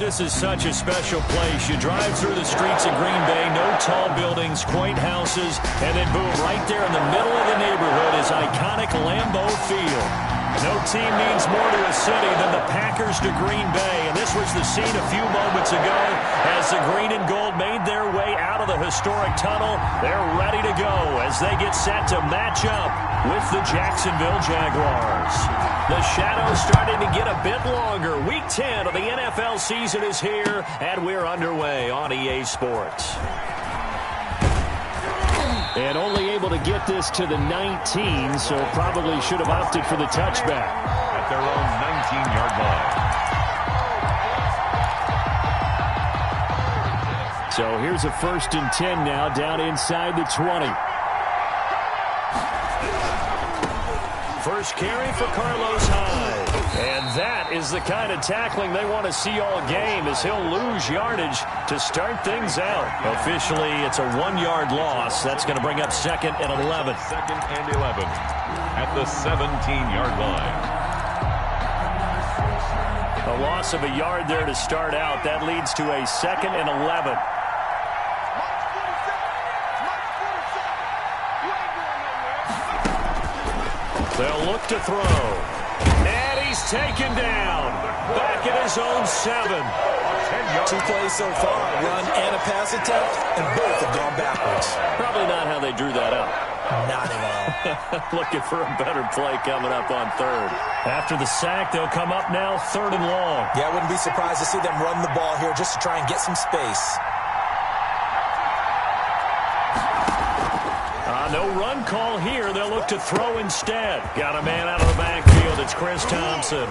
This is such a special place. You drive through the streets of Green Bay, no tall buildings, quaint houses, and then boom, right there in the middle of the neighborhood is iconic Lambeau Field. No team means more to a city than the Packers to Green Bay, and this was the scene a few moments ago as the green and gold made their way out of the historic tunnel. They're ready to go as they get set to match up with the Jacksonville Jaguars. The shadow's starting to get a bit longer. Week 10 of the NFL season is here, and we're underway on EA Sports. And only able to get this to the 19, so probably should have opted for the touchback. At their own 19-yard line. So here's a 1st and 10 now, down inside the 20. First carry for Carlos Hyde. And that is the kind of tackling they want to see all game, as he'll lose yardage to start things out. Officially, it's a 1-yard loss. That's going to bring up 2nd and 11. 2nd and 11 at the 17-yard line. A loss of a yard there to start out. That leads to a 2nd and 11. They'll look to throw. And he's taken down. Back at his own 7. 2 plays so far, a run and a pass attempt, and both have gone backwards. Probably not how they drew that up. Not at all. Looking for a better play coming up on 3rd. After the sack, they'll come up now 3rd and long. Yeah, I wouldn't be surprised to see them run the ball here just to try and get some space. No run call here. They'll look to throw instead. Got a man out of the backfield. It's Chris Thompson.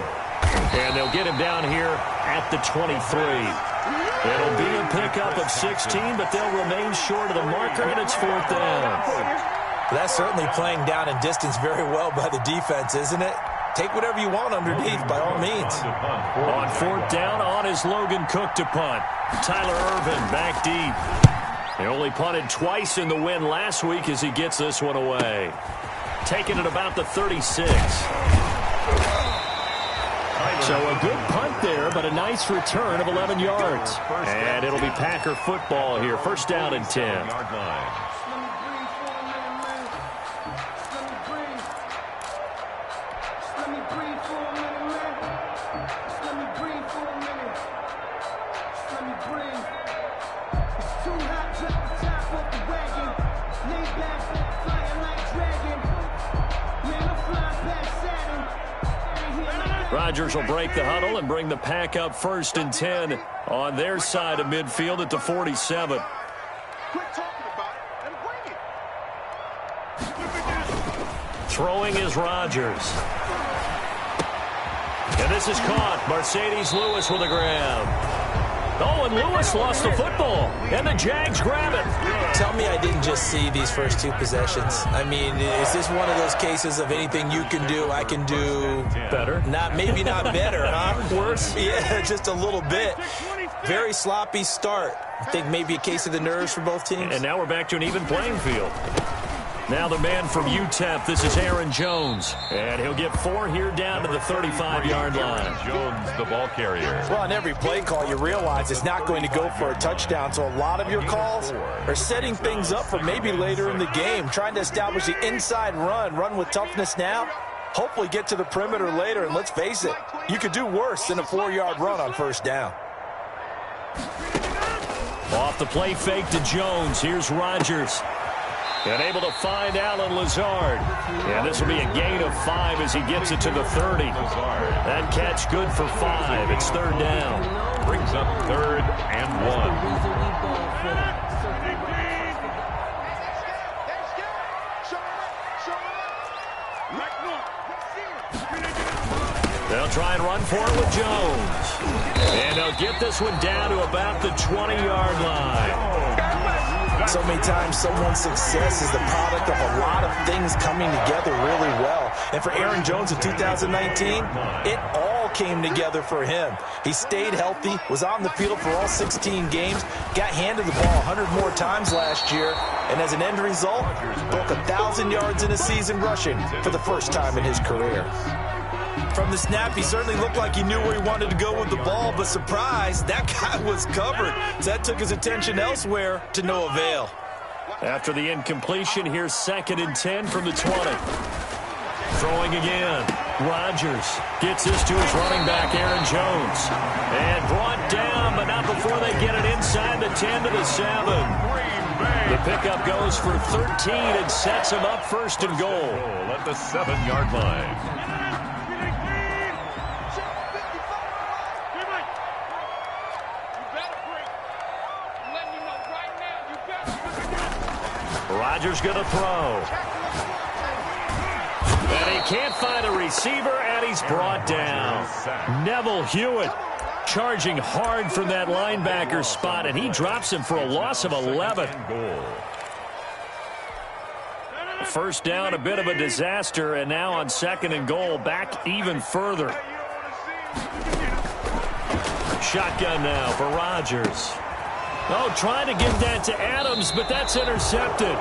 And they'll get him down here at the 23. It'll be a pickup of 16, but they'll remain short of the marker, and it's 4th down. That's certainly playing down in distance very well by the defense, isn't it? Take whatever you want underneath, by all means. On 4th down, on is Logan Cook to punt. Tyler Irvin back deep. He only punted twice in the win last week as he gets this one away. Taking it about the 36. So a good punt there, but a nice return of 11 yards. And it'll be Packer football here. 1st down and 10. Rodgers will break the huddle and bring the Pack up 1st and 10 on their side of midfield at the 47. Throwing is Rodgers. And this is caught. Mercedes Lewis with a grab. Oh, and Lewis lost the football, and the Jags grab it. Tell me I didn't just see these first 2 possessions. I mean, is this one of those cases of anything you can do, I can do better? Maybe not better, huh? Worse? Yeah, just a little bit. Very sloppy start. I think maybe a case of the nerves for both teams. And now we're back to an even playing field. Now the man from UTEP, this is Aaron Jones. And he'll get 4 here down to the 35-yard line. Jones, the ball carrier. Well, on every play call, you realize it's not going to go for a touchdown. So a lot of your calls are setting things up for maybe later in the game, trying to establish the inside run with toughness now. Hopefully get to the perimeter later. And let's face it, you could do worse than a 4-yard run on 1st down. Off the play fake to Jones. Here's Rodgers. And able to find Alan Lazard. And this will be a gain of 5 as he gets it to the 30. That catch good for 5. It's 3rd down. Brings up 3rd and 1. They'll try and run for it with Jones. And they'll get this one down to about the 20-yard line. So many times someone's success is the product of a lot of things coming together really well. And for Aaron Jones in 2019, it all came together for him. He stayed healthy, was on the field for all 16 games, got handed the ball 100 more times last year, and as an end result, broke 1,000 yards in a season rushing for the first time in his career. From the snap, he certainly looked like he knew where he wanted to go with the ball, but surprise, that guy was covered. So that took his attention elsewhere to no avail. After the incompletion, here's 2nd and 10 from the 20. Throwing again. Rodgers gets this to his running back, Aaron Jones. And brought down, but not before they get it inside the 10 to the 7. The pickup goes for 13 and sets him up 1st and goal. At the 7-yard line. Rodgers going to throw. And he can't find a receiver, and he's brought down. Neville Hewitt charging hard from that linebacker spot, and he drops him for a loss of 11. First down, a bit of a disaster, and now on 2nd and goal, back even further. Shotgun now for Rodgers. Oh, trying to give that to Adams, but that's intercepted.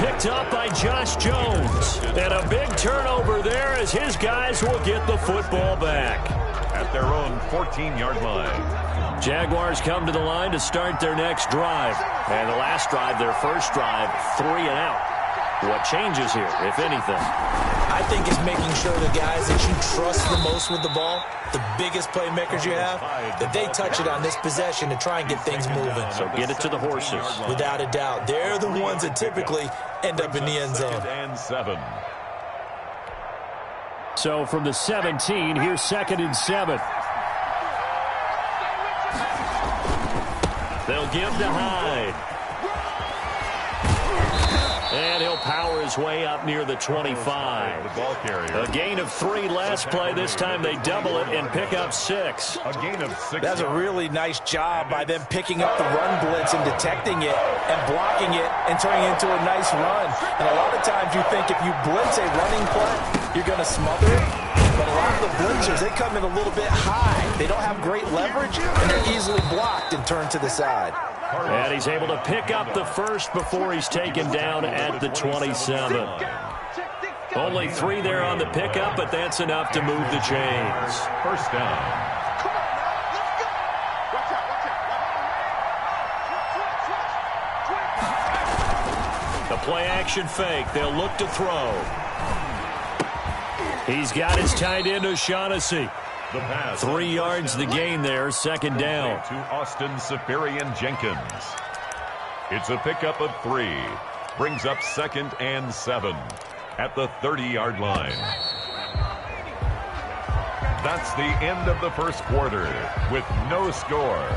Picked up by Josh Jones. And a big turnover there as his guys will get the football back. At their own 14-yard line. Jaguars come to the line to start their next drive. And the last drive, their first drive, 3 and out. What changes here, if anything? I think it's making sure the guys that you trust the most with the ball, the biggest playmakers you have, that they touch it on this possession to try and get things moving. So get it to the horses. Without a doubt. They're the ones that typically end up in the end zone. 2nd and 7. So from the 17, here's 2nd and 7. They'll give to Hyde. And he'll power his way up near the 25. The ball carrier. A gain of 3 last play. This time they double it and pick up 6. A gain of 6. That's a really nice job by them picking up the run blitz and detecting it and blocking it and turning it into a nice run. And a lot of times you think if you blitz a running play, you're going to smother it. But a lot of the blitzers, they come in a little bit high. They don't have great leverage, and they're easily blocked and turned to the side. And he's able to pick up the first before he's taken down at the 27. Only 3 there on the pickup, but that's enough to move the chains. First down. The play action fake. They'll look to throw. He's got his tight end O'Shaughnessy. 3 yards the gain there, 2nd down. To Austin Safarian Jenkins. It's a pickup of 3. Brings up 2nd and 7 at the 30-yard line. That's the end of the first quarter with no score.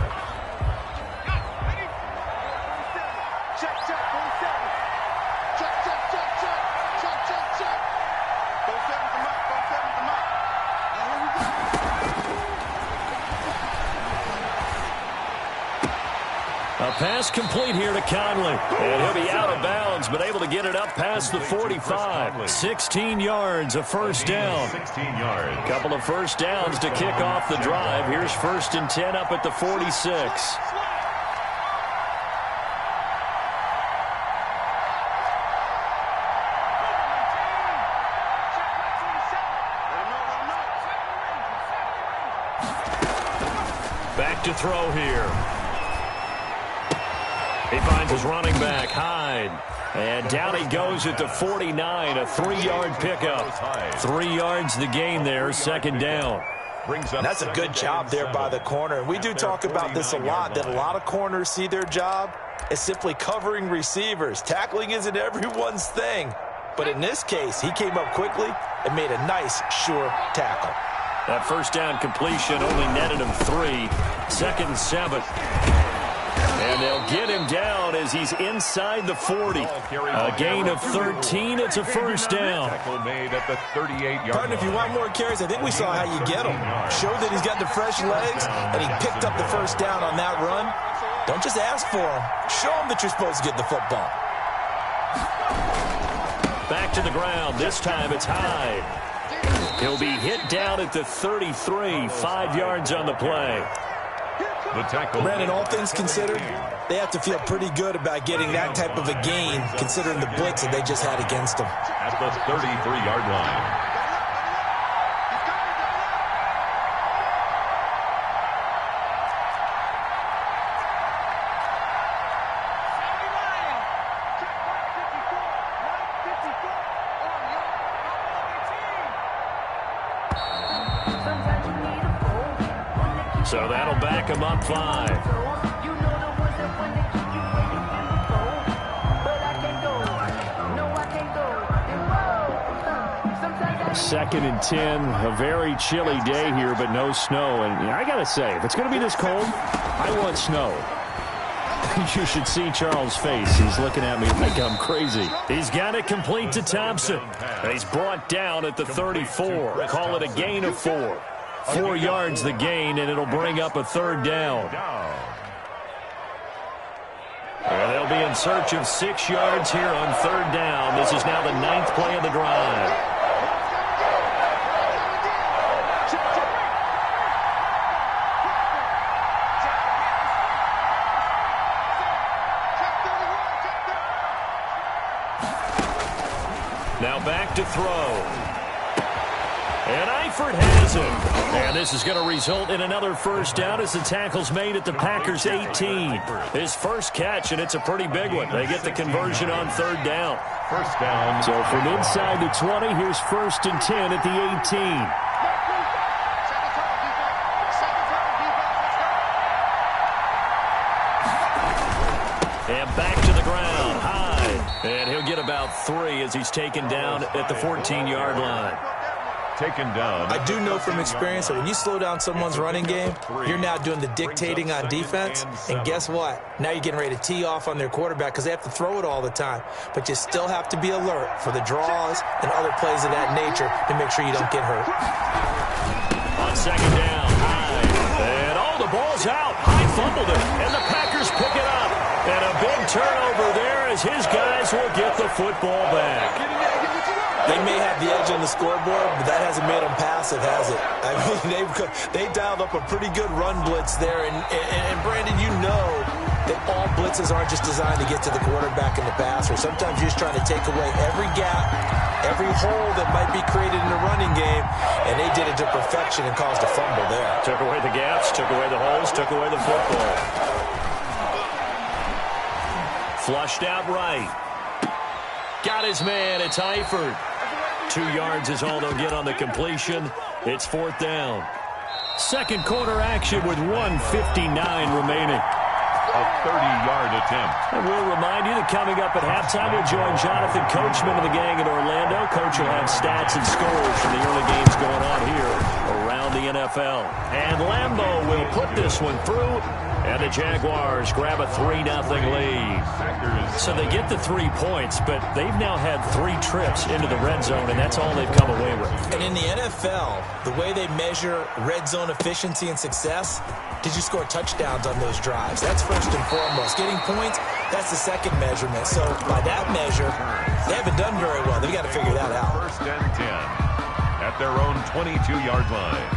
A pass complete here to Conley. And he'll be out of bounds, but able to get it up past the 45. 16 yards, a first down. 16 yards. Couple of first downs to kick off the drive. Here's 1st and 10 up at the 46. Back to throw here. He finds his running back, Hyde. And down he goes at the 49, a 3-yard pickup. 3 yards the gain there, 2nd down. That's a good job there by the corner. And we do talk about this a lot, that a lot of corners see their job as simply covering receivers. Tackling isn't everyone's thing. But in this case, he came up quickly and made a nice, sure tackle. That first down completion only netted him 3. 2nd and 7. And they'll get him down as he's inside the 40. A gain of 13. It's a first down. Made at the 38-yard Pardon, if you want more carries, I think we saw how you get him. Show that he's got the fresh legs, and he picked up the first down on that run. Don't just ask for him. Show him that you're supposed to get the football. Back to the ground. This time it's Hyde. He'll be hit down at the 33. 5 yards on the play. The tackle. Brandon, all things considered, they have to feel pretty good about getting that type of a gain, considering the blitz that they just had against them. At the 33-yard line. So that'll back him up 5. Second and 10, a very chilly day here, but no snow. And I got to say, if it's going to be this cold, I want snow. You should see Charles' face. He's looking at me like I'm crazy. He's got it complete to Thompson. He's brought down at the 34. Call it a gain of 4. 4 yards the gain, and it'll bring up a 3rd down. And they'll be in search of 6 yards here on 3rd down. This is now the 9th play of the drive. Now back to throw. And Eifert has him. And this is going to result in another 1st down as the tackle's made at the Packers' 18. His first catch, and it's a pretty big one. They get the conversion on 3rd down. 1st down. So from inside the 20, here's 1st and 10 at the 18. And back to the ground, high. And he'll get about 3 as he's taken down at the 14-yard line. Taken down. I do know from experience that when you slow down someone's running game, you're now doing the dictating on defense. And guess what? Now you're getting ready to tee off on their quarterback because they have to throw it all the time. But you still have to be alert for the draws and other plays of that nature to make sure you don't get hurt. On 2nd down, high. And the ball's out. High fumbled it. And the Packers pick it up. And a big turnover there as his guys will get the football back. They may have the edge on the scoreboard, but that hasn't made them passive, has it? I mean, they dialed up a pretty good run blitz there. And Brandon, you know that all blitzes aren't just designed to get to the quarterback and the passer. Sometimes you're just trying to take away every gap, every hole that might be created in the running game, and they did it to perfection and caused a fumble there. Took away the gaps, took away the holes, took away the football. Flushed out right. Got his man. It's Eifert. 2 yards is all they'll get on the completion. It's 4th down. Second quarter action with 1:59 remaining. A 30-yard attempt. And we'll remind you that coming up at halftime, we'll join Jonathan Coachman of the gang in Orlando. Coach will have stats and scores from the early games going on here around the NFL. And Lambeau will put this one through. And the Jaguars grab a 3-0 lead. So they get the 3 points, but they've now had 3 trips into the red zone, and that's all they've come away with. And in the NFL, the way they measure red zone efficiency and success, did you score touchdowns on those drives? That's first and foremost. Getting points, that's the second measurement. So by that measure, they haven't done very well. They've got to figure that out. 1st and 10 at their own 22-yard line.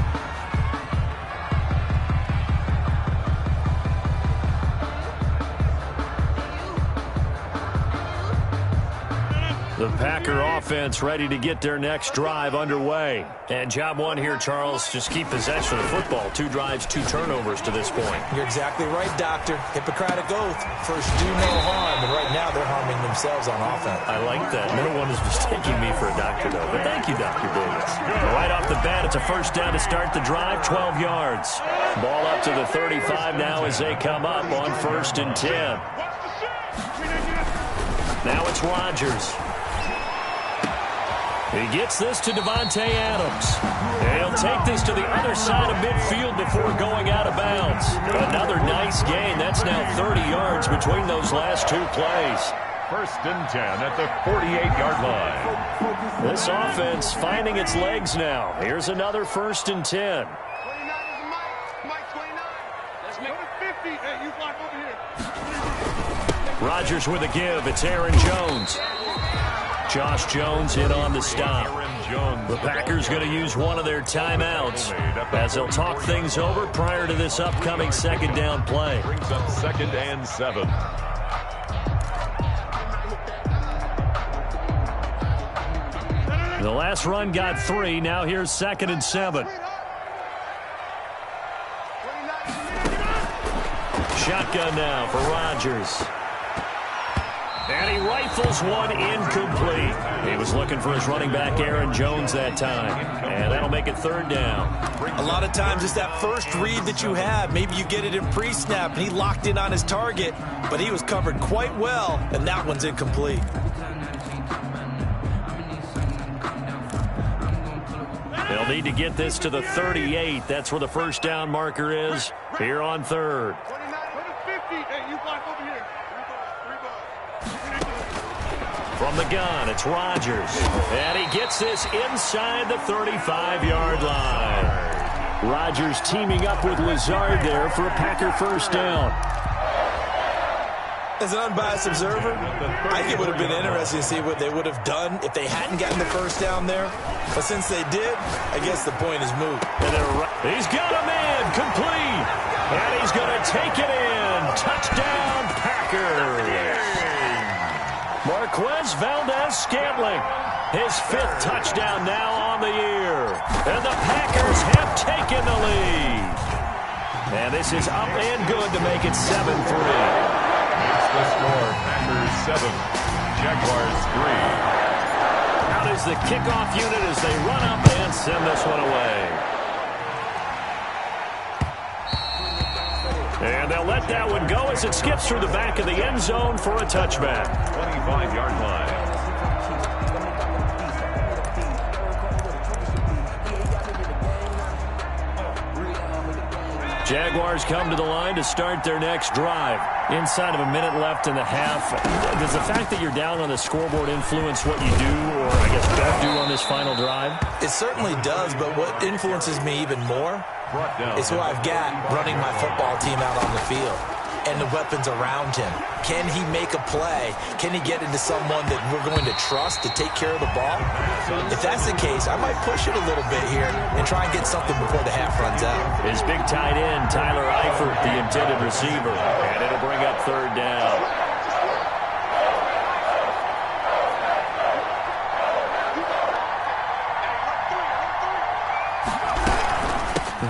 The Packer offense ready to get their next drive underway. And job one here, Charles, just keep possession of the football. 2 drives, 2 turnovers to this point. You're exactly right, Doctor. Hippocratic oath. First, do no harm. And right now, they're harming themselves on offense. I like that. No one is mistaking me for a doctor, though. But thank you, Dr. Davis. Right off the bat, it's a 1st down to start the drive, 12 yards. Ball up to the 35 now as they come up on 1st and 10. Now it's Rodgers. He gets this to Devontae Adams. He'll take this to the other side of midfield before going out of bounds. Another nice gain. That's now 30 yards between those last 2 plays. 1st and 10 at the 48-yard line. This offense finding its legs now. Here's another 1st and 10. Rodgers with a give. It's Aaron Jones. Josh Jones in on the stop. The Packers going to use one of their timeouts as they'll talk things over prior to this upcoming 2nd down play. Brings up 2nd and 7. The last run got 3. Now here's 2nd and 7. Shotgun now for Rodgers. And he rifles one incomplete. He was looking for his running back, Aaron Jones, that time. And that'll make it third down. A lot of times it's that first read that you have. Maybe you get it in pre-snap, and he locked in on his target, but he was covered quite well, and that one's incomplete. They'll need to get this to the 38. That's where the first down marker is here on third. From the gun, it's Rodgers. And he gets this inside the 35-yard line. Rodgers teaming up with Lazard there for a Packer first down. As an unbiased observer, I think it would have been interesting to see what they would have done if they hadn't gotten the first down there. But since they did, I guess the point is moot. He's got a man complete. And he's going to take it in. Touchdown, Packers. Marquez Valdez-Scantling, his 5th touchdown now on the year. And the Packers have taken the lead. And this is up and good to make it 7-3. It's the score, Packers 7, Jaguars 3. Out is the kickoff unit as they run up and send this one away. And they'll let that one go as it skips through the back of the end zone for a touchback. 25-yard line. Jaguars come to the line to start their next drive. Inside of a minute left in the half. Does the fact that you're down on the scoreboard influence what you do, or I guess don't do on this final drive? It certainly does, but what influences me even more is who I've got running my football team out on the field and the weapons around him. Can he make a play? Can he get into someone that we're going to trust to take care of the ball? If that's the case, I might push it a little bit here and try and get something before the half runs out. His big tight end, Tyler Eifert, the intended receiver, and it'll bring up third down.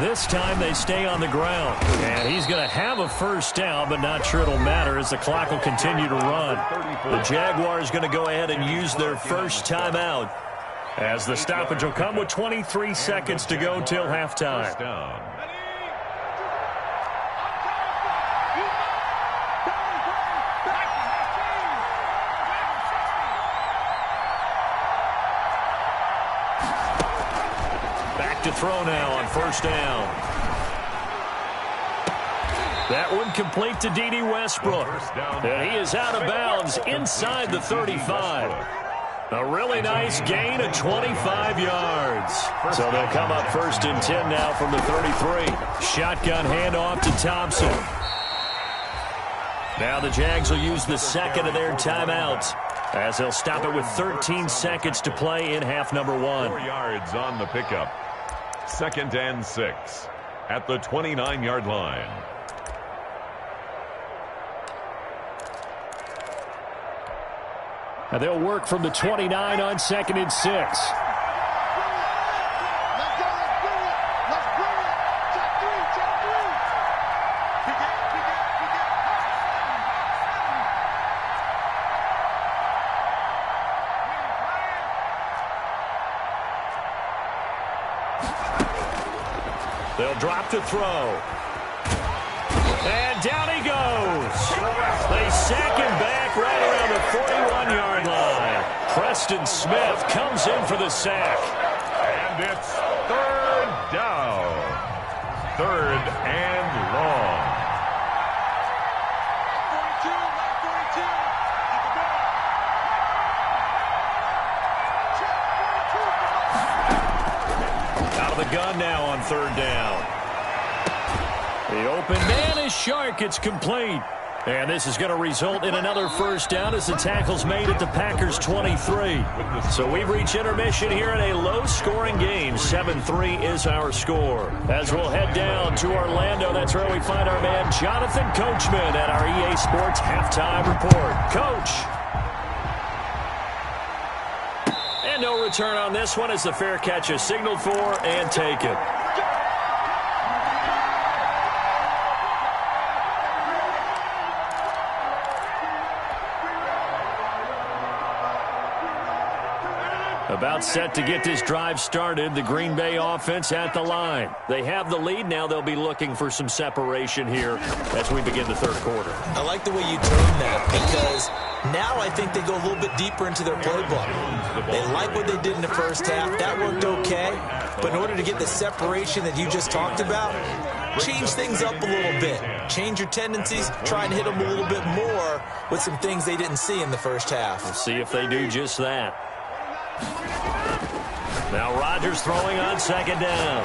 This time they stay on the ground. And he's going to have a first down, but not sure it'll matter as the clock will continue to run. The Jaguars going to go ahead and use their first timeout as the stoppage will come with 23 seconds to go till halftime. To throw now on first down. That one complete to D.D. Westbrook. And he is out of bounds inside the 35. A really nice gain of 25 yards. So they'll come up first and 10 now from the 33. Shotgun handoff to Thompson. Now the Jags will use the second of their timeouts as they'll stop it with 13 seconds to play in half number 1. 4 yards on the pickup. 2nd and 6 at the 29-yard line. And they'll work from the 29 on 2nd and 6. They'll drop to throw. And down he goes. They sack him back right around the 41-yard line. Preston Smith comes in for the sack. And it's third down. 3rd and long. Out of the gun now on 3rd down. The open man is Shark. It's complete. And this is going to result in another first down as the tackle's made at the Packers' 23. So we've reached intermission here in a low-scoring game. 7-3 is our score. As we'll head down to Orlando, that's where we find our man Jonathan Coachman at our EA Sports Halftime Report. Coach. And no return on this one as the fair catch is signaled for and taken. About set to get this drive started. The Green Bay offense at the line. They have the lead. Now they'll be looking for some separation here as we begin the third quarter. I like the way you term that because now I think they go a little bit deeper into their playbook. They like what they did in the first half. That worked okay. But in order to get the separation that you just talked about, change things up a little bit. Change your tendencies. Try and hit them a little bit more with some things they didn't see in the first half. We'll see if they do just that. Now Rodgers throwing on second down.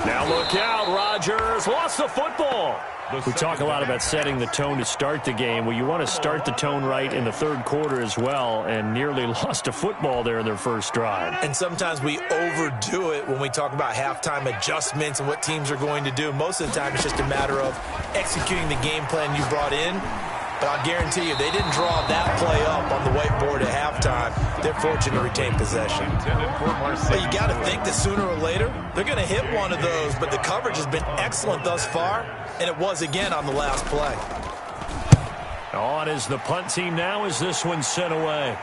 Now look out, Rodgers lost the football. We talk a lot about setting the tone to start the game. Well, you want to start the tone right in the third quarter as well, and nearly lost a football there in their first drive. And sometimes we overdo it when we talk about halftime adjustments and what teams are going to do. Most of the time it's just a matter of executing the game plan you brought in. But I'll guarantee you, they didn't draw that play up on the whiteboard at halftime. They're fortunate to retain possession. But you got to think that sooner or later, they're going to hit one of those. But the coverage has been excellent thus far, and it was again on the last play. On is the punt team now as this one's sent away.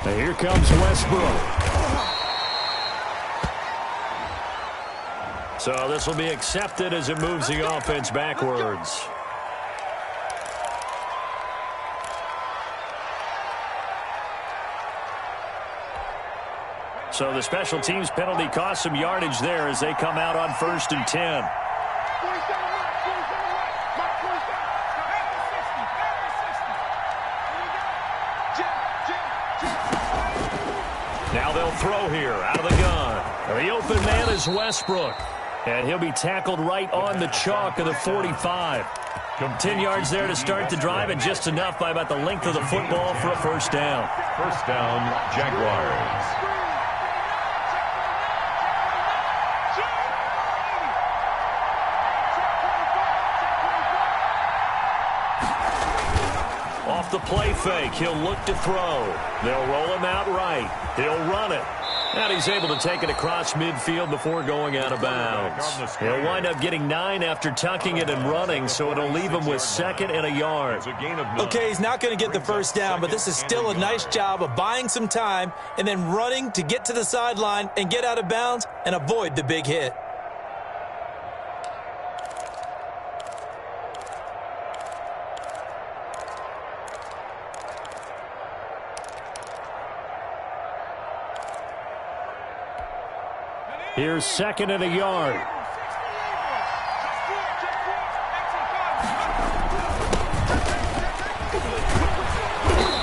And here comes Westbrook. So this will be accepted as it moves the offense backwards. So the special teams penalty cost some yardage there as they come out on 1st and 10. Now they'll throw here out of the gun. The open man is Westbrook. And he'll be tackled right on the chalk of the 45. 10 yards there to start the drive, and just enough by about the length of the football for a first down. First down, Jaguars. Off the play fake, he'll look to throw. They'll roll him out right. He'll run it. And he's able to take it across midfield before going out of bounds. He'll wind up getting 9 after tucking it and running, so it'll leave him with 2nd and a yard. Okay, he's not going to get the first down, but this is still a nice job of buying some time and then running to get to the sideline and get out of bounds and avoid the big hit. Here's 2nd and a yard.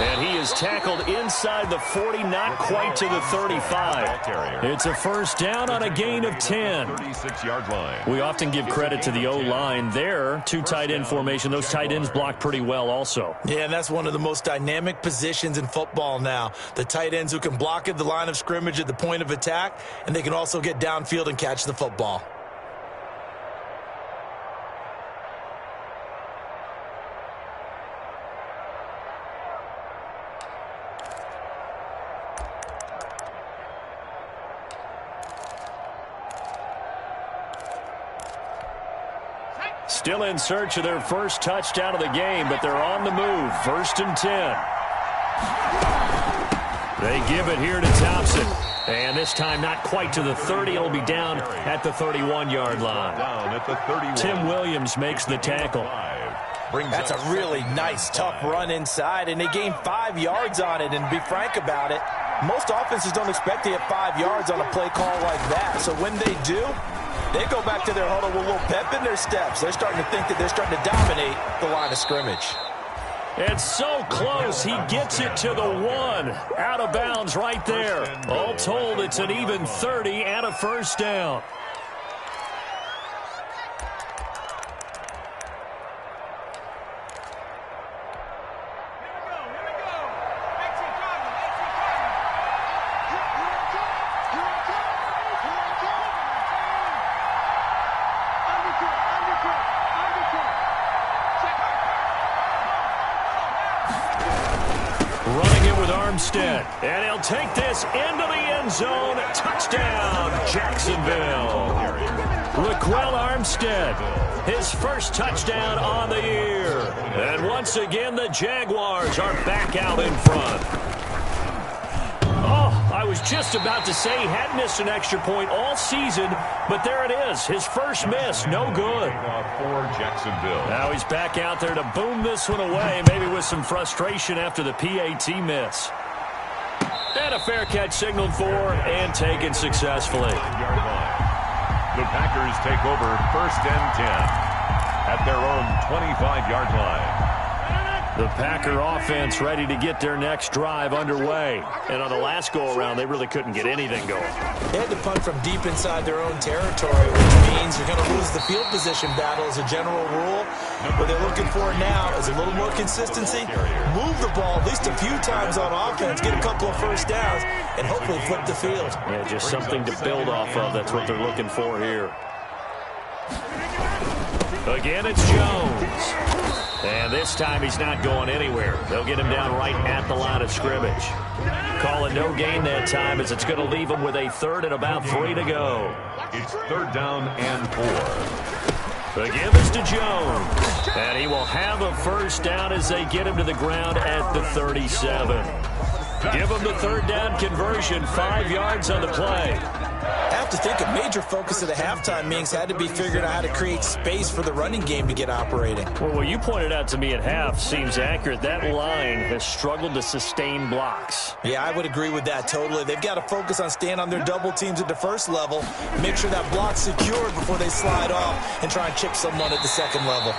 And he is tackled inside the 40, not quite to the 35. It's a first down on a gain of 10. 36-yard line. We often give credit to the O-line there. 2 tight end formation. Those tight ends block pretty well also. Yeah, and that's one of the most dynamic positions in football now. The tight ends who can block at the line of scrimmage at the point of attack, and they can also get downfield and catch the football. Still in search of their first touchdown of the game, but they're on the move. 1st and 10. They give it here to Thompson. And this time not quite to the 30. It'll be down at the 31-yard line. Down at the 31. Tim Williams makes the tackle. That's a really nice, tough run inside, and they gained 5 yards on it. And to be frank about it, most offenses don't expect to get 5 yards on a play call like that. So when they do, they go back to their huddle with a little pep in their steps. They're starting to think that they're starting to dominate the line of scrimmage. It's so close. He gets it to the 1. Out of bounds right there. All told, it's an even 30 and a first down. And he'll take this into the end zone. Touchdown, Jacksonville. Raquel Armstead, his first touchdown on the year. And once again, the Jaguars are back out in front. Oh, I was just about to say he hadn't missed an extra point all season, but there it is. His first miss, no good. For Jacksonville. Now he's back out there to boom this one away, maybe with some frustration after the PAT miss. And a fair catch signaled for and taken successfully. The Packers take over 1st and 10 at their own 25-yard line. The Packer offense ready to get their next drive underway. And on the last go-around, they really couldn't get anything going. They had to punt from deep inside their own territory, which means you're going to lose the field position battle as a general rule. What they're looking for now is a little more consistency. Move the ball at least a few times on offense, get a couple of first downs, and hopefully flip the field. Yeah, just something to build off of. That's what they're looking for here. Again, it's Jones. And this time he's not going anywhere. They'll get him down right at the line of scrimmage. Call it no gain that time as it's going to leave him with a 3rd and about 3 to go. It's 3rd down and 4. The give is to Jones. And he will have a first down as they get him to the ground at the 37. Give him the 3rd down conversion, 5 yards on the play. I have to think a major focus of the halftime meetings had to be figuring out how to create space for the running game to get operating. Well, what you pointed out to me at half seems accurate. That line has struggled to sustain blocks. Yeah, I would agree with that totally. They've got to focus on staying on their double teams at the first level, make sure that block's secured before they slide off and try and chip someone at the second level.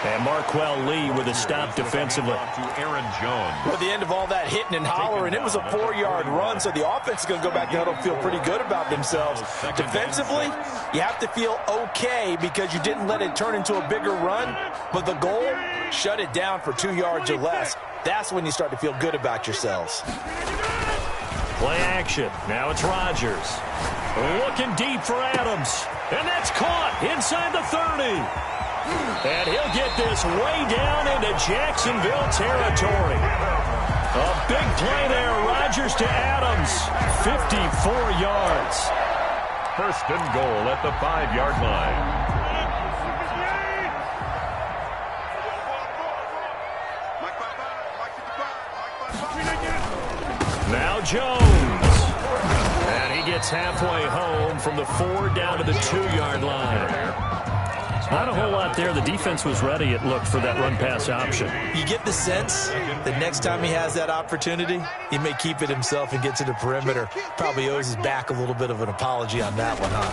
And Marquell Lee with a stop defensively. To Aaron Jones. Well, at the end of all that hitting and hollering, it was a 4-yard run, so the offense is going to go back down and feel pretty good about themselves. Defensively, you have to feel okay because you didn't let it turn into a bigger run, but the goal, shut it down for 2 yards or less. That's when you start to feel good about yourselves. Play action. Now it's Rodgers. Looking deep for Adams. And that's caught inside the 30. And he'll get this way down into Jacksonville territory. A big play there. Rodgers to Adams. 54 yards. 1st and goal at the 5-yard line. Now Jones. And he gets halfway home from the 4 down to the 2-yard line. Not a whole lot there. The defense was ready, it looked, for that run-pass option. You get the sense that next time he has that opportunity, he may keep it himself and get to the perimeter. Probably owes his back a little bit of an apology on that one, huh?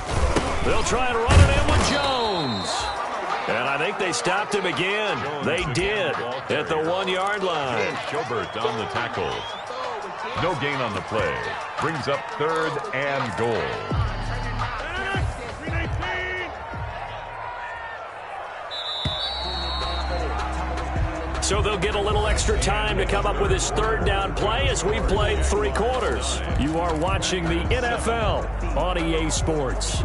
They'll try and run it in with Jones. And I think they stopped him again. They did at the 1-yard line. Schobert on the tackle. No gain on the play. Brings up 3rd and goal. So they'll get a little extra time to come up with his 3rd down play as we played 3 quarters. You are watching the NFL on EA Sports.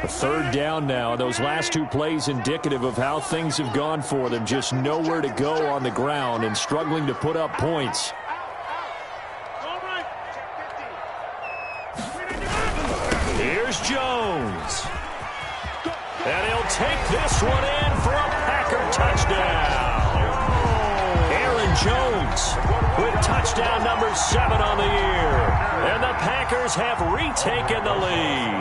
A 3rd down now. Those last 2 plays indicative of how things have gone for them. Just nowhere to go on the ground and struggling to put up points. Here's Jones. And he'll take this one in for a Packer touchdown. Aaron Jones with touchdown number 7 on the year. And the Packers have retaken the lead.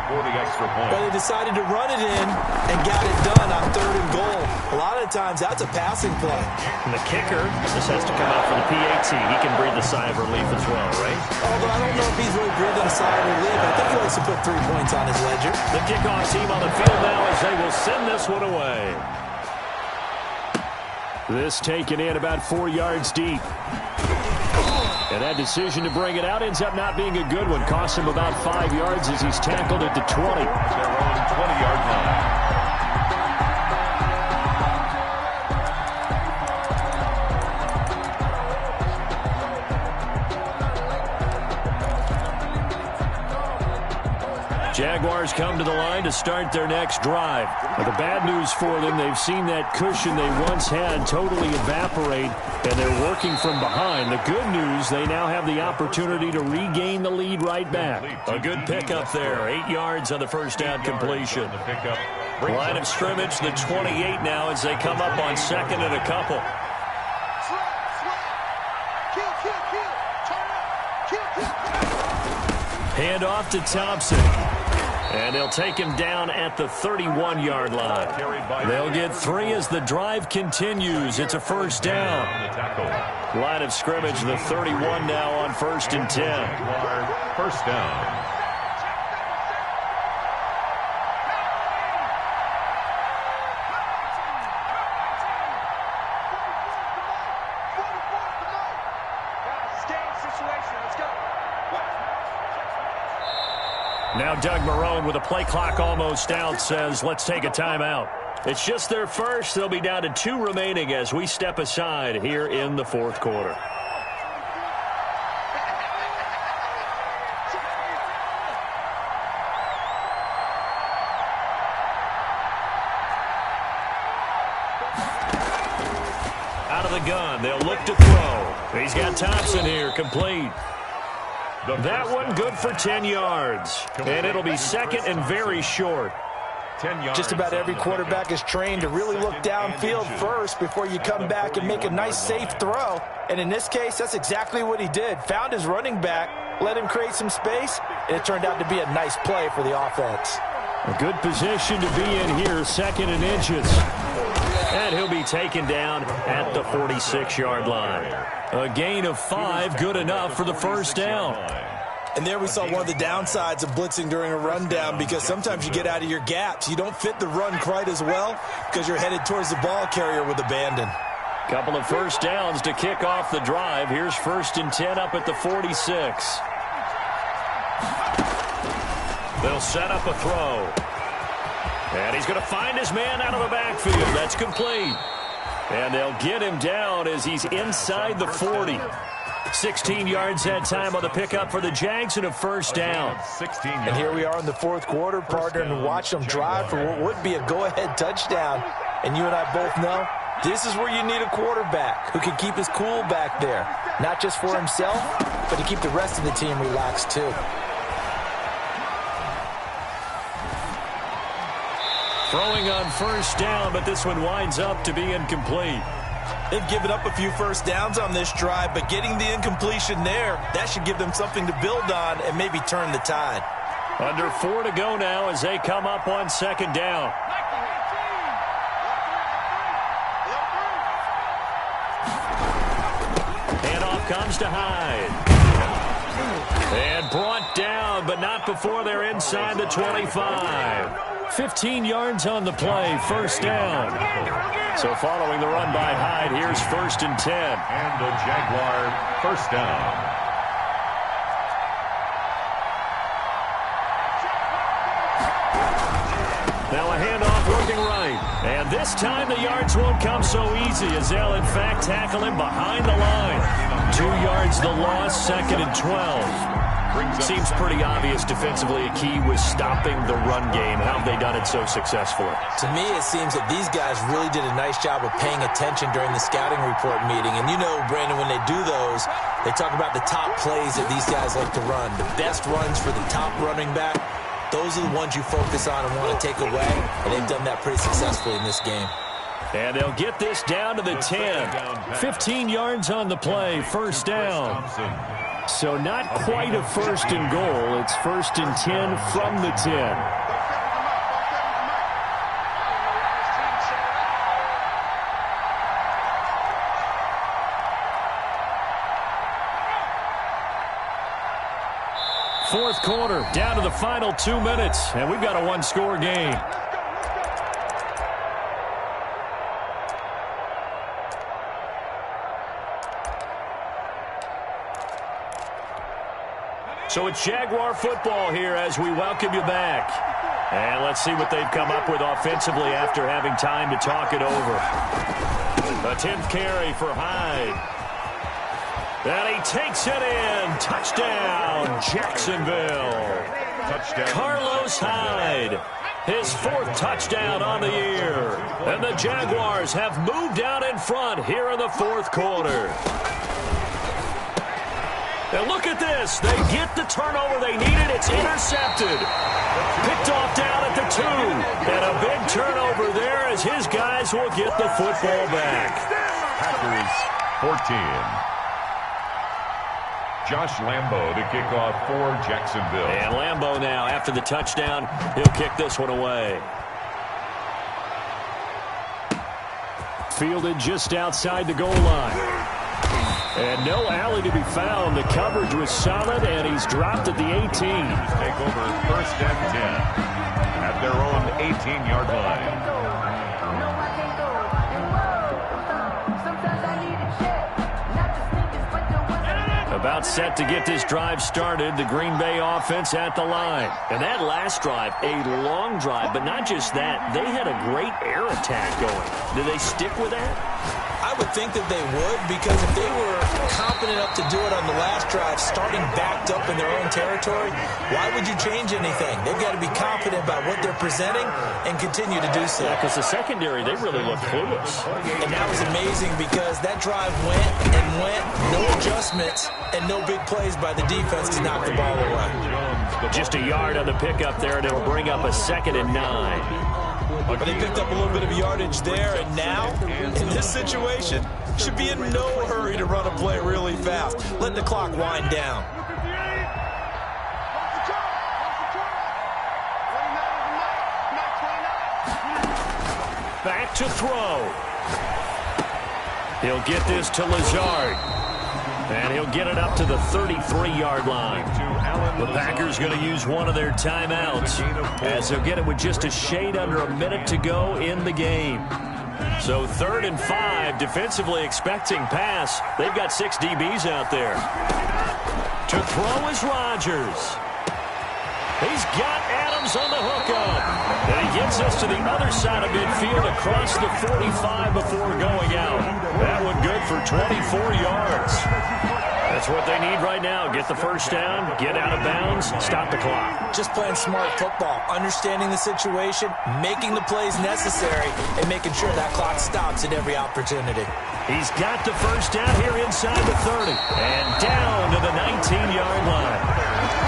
But they decided to run it in and got it done on 3rd and goal. A lot of times that's a passing play. And the kicker, this has to come out for the PAT. He can breathe a sigh of relief as well, right? Although I don't know if he's really breathing a sigh of relief. I think he likes to put 3 points on his ledger. The kickoff team on the field now as they will send this one away. This taken in about 4 yards deep. And that decision to bring it out ends up not being a good one. Costs him about 5 yards as he's tackled at the 20. Their own 20-yard line. Jaguars come to the line to start their next drive. But the bad news for them, they've seen that cushion they once had totally evaporate, and they're working from behind. The good news, they now have the opportunity to regain the lead right back. A good pickup there, 8 yards on the first down completion. Line of scrimmage, the 28 now as they come up on second and a couple. Hand off to Thompson. And they'll take him down at the 31-yard line. They'll get 3 as the drive continues. It's a first down. Line of scrimmage, the 31 now on 1st and 10. First down. Now Doug Marrone, with a play clock almost out, says, let's take a timeout. It's just their first. They'll be down to 2 remaining as we step aside here in the 4th quarter. Out of the gun. They'll look to throw. He's got Thompson here, complete. That one good for 10 yards. And it'll be second and very short. 10 yards. Just about every quarterback is trained to really look downfield first before you come back and make a nice, safe throw. And in this case, that's exactly what he did. Found his running back, let him create some space, and it turned out to be a nice play for the offense. A good position to be in here, second and inches. And he'll be taken down at the 46-yard line. A gain of 5, good enough for the first down. And there we saw one of the downsides of blitzing during a rundown, because sometimes you get out of your gaps. You don't fit the run quite as well because you're headed towards the ball carrier with abandon. Couple of first downs to kick off the drive. Here's 1st and 10 up at the 46. They'll set up a throw. And he's going to find his man out of the backfield. That's complete. And they'll get him down as he's inside the 40. 16 yards that time on the pickup for the Jags and a first down. And here we are in the 4th quarter, partner, and watch them drive for what would be a go-ahead touchdown. And you and I both know this is where you need a quarterback who can keep his cool back there. Not just for himself, but to keep the rest of the team relaxed too. Throwing on first down, but this one winds up to be incomplete. They've given up a few first downs on this drive, but getting the incompletion there, that should give them something to build on and maybe turn the tide. Under 4 to go now as they come up on 2nd down. Handoff comes to Hyde. And brought down, but not before they're inside the 25. 15 yards on the play, first down. So following the run by Hyde, here's 1st and 10. And the Jaguar first down. Now a handoff working right. And this time the yards won't come so easy as they'll in fact tackle him behind the line. 2 yards the loss, 2nd and 12. Seems pretty obvious defensively a key was stopping the run game. How have they done it so successfully? To me, it seems that these guys really did a nice job of paying attention during the scouting report meeting. And you know, Brandon, when they do those, they talk about the top plays that these guys like to run. The best runs for the top running back, those are the ones you focus on and want to take away. And they've done that pretty successfully in this game. And they'll get this down to the 10. 15 yards on the play, first down. So not quite a 1st and goal. It's 1st and 10 from the 10. Fourth quarter, down to the final 2 minutes, and we've got a 1-score game. So it's Jaguar football here as we welcome you back. And let's see what they've come up with offensively after having time to talk it over. A 10th carry for Hyde. And he takes it in. Touchdown, Jacksonville. Carlos Hyde, his 4th touchdown on the year. And the Jaguars have moved out in front here in the 4th quarter. And look at this. They get the turnover they needed. It's intercepted. Picked off down at the 2. And a big turnover there as his guys will get the football back. Packers 14. Josh Lambo to kick off for Jacksonville. And Lambo now, after the touchdown, he'll kick this one away. Fielded just outside the goal line. And no alley to be found. The coverage was solid, and he's dropped at the 18. Take over 1st and 10 at their own 18-yard line. About set to get this drive started. The Green Bay offense at the line. And that last drive, a long drive, but not just that. They had a great air attack going. Do they stick with that? I would think that they would, because if they were confident enough to do it on the last drive, starting backed up in their own territory, why would you change anything? They've got to be confident about what they're presenting and continue to do so. Yeah, because the secondary, they really looked clueless. And that was amazing because that drive went and went, no adjustments, and no big plays by the defense to knock the ball away. Just a yard on the pickup there, and it'll bring up a 2nd and 9. But they picked up a little bit of yardage there, and now, in this situation, should be in no hurry to run a play really fast. Let the clock wind down. Back to throw. He'll get this to Lazard. And he'll get it up to the 33-yard line. The Packers going to use one of their timeouts as they'll get it with just a shade under a minute to go in the game. So 3rd and 5, defensively expecting pass. They've got 6 DBs out there. To throw is Rodgers. He's got Adams on the hookup. And he gets us to the other side of midfield across the 45 before going out. That one good for 24 yards. That's what they need right now. Get the first down, get out of bounds, stop the clock. Just playing smart football, understanding the situation, making the plays necessary, and making sure that clock stops at every opportunity. He's got the first down here inside the 30. And down to the 19-yard line.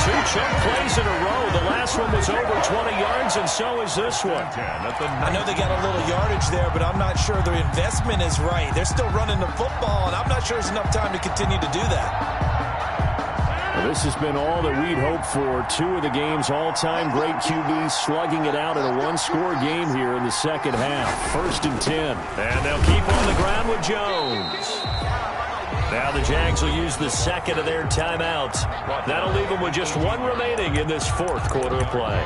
2 chunk plays in a row. The last one was over 20 yards, and so is this one. I know they got a little yardage there, but I'm not sure their investment is right. They're still running the football, and I'm not sure there's enough time to continue to do that. Well, this has been all that we'd hoped for. 2 of the game's all-time great QBs slugging it out in a one-score game here in the second half. 1st and 10. And they'll keep on the ground with Jones. Now the Jags will use the 2nd of their timeouts. That'll leave them with just 1 remaining in this 4th quarter of play.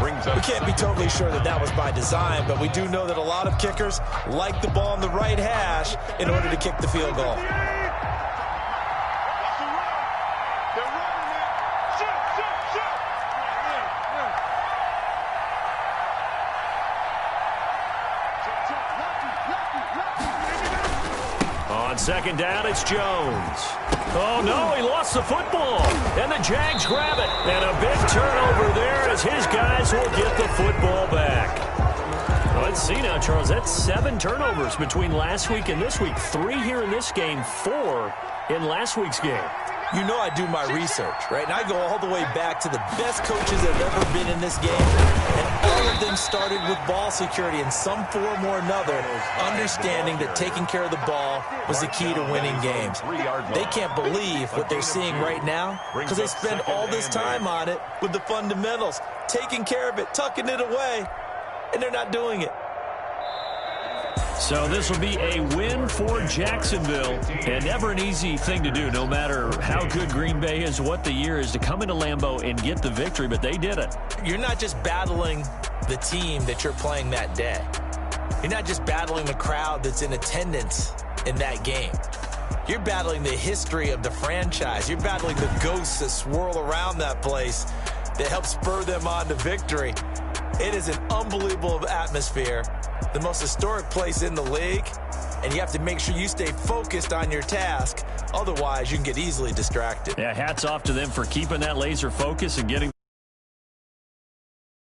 We can't be totally sure that that was by design, but we do know that a lot of kickers like the ball on the right hash in order to kick the field goal. On 2nd down, it's Jones. Oh, no, he lost the football. And the Jags grab it. And a big turnover there as his guys will get the football back. Let's see now, Charles. That's 7 turnovers between last week and this week. 3 here in this game, 4 in last week's game. You know I do my research, right? And I go all the way back to the best coaches that have ever been in this game. And all of them started with ball security in some form or another, understanding that taking care of the ball was the key to winning games. They can't believe what they're seeing right now because they spend all this time on it with the fundamentals, taking care of it, tucking it away, and they're not doing it. So this will be a win for Jacksonville, and never an easy thing to do, no matter how good Green Bay is, what the year is, to come into Lambeau and get the victory, but they did it. You're not just battling the team that you're playing that day. You're not just battling the crowd that's in attendance in that game. You're battling the history of the franchise. You're battling the ghosts that swirl around that place that help spur them on to victory. It is an unbelievable atmosphere, the most historic place in the league, and you have to make sure you stay focused on your task. Otherwise, you can get easily distracted. Yeah, hats off to them for keeping that laser focus and getting